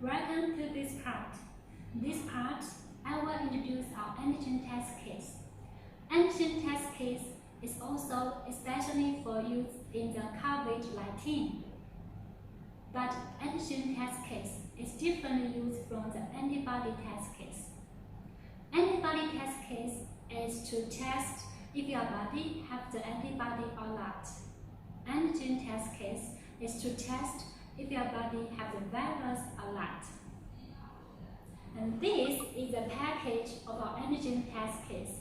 Welcome to this part. This part, I will introduce our antigen test case. Antigen test case is also especially for use in the COVID-19. But antigen test case is differently used from the antibody test case. Antibody test case is to test if your body has the antibody or not. Antigen test case is to test if your body has the virus or not. And this is the package of our antigen test case.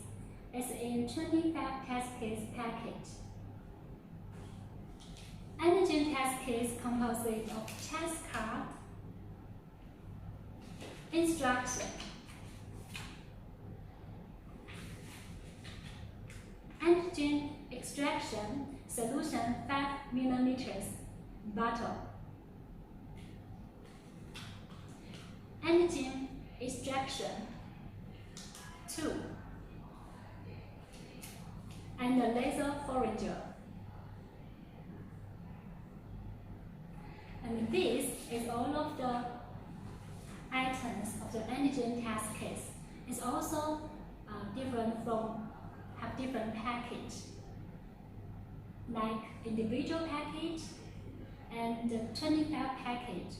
It's in 25 test case package. Antigen test case composite of test card, instruction, antigen extraction solution 5 ml bottle, antigen extraction 2, and the laser forager. And this is all of the items of the antigen test case. It's also have different package, like individual package and the 25 package.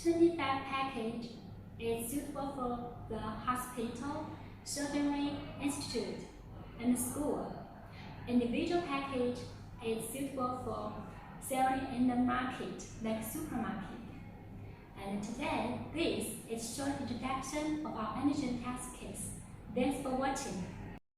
25 package is suitable for the hospital, surgery, institute, and school. Individual package is suitable for selling in the market, like supermarket. And today, this is short introduction of our antigen test case. Thanks for watching.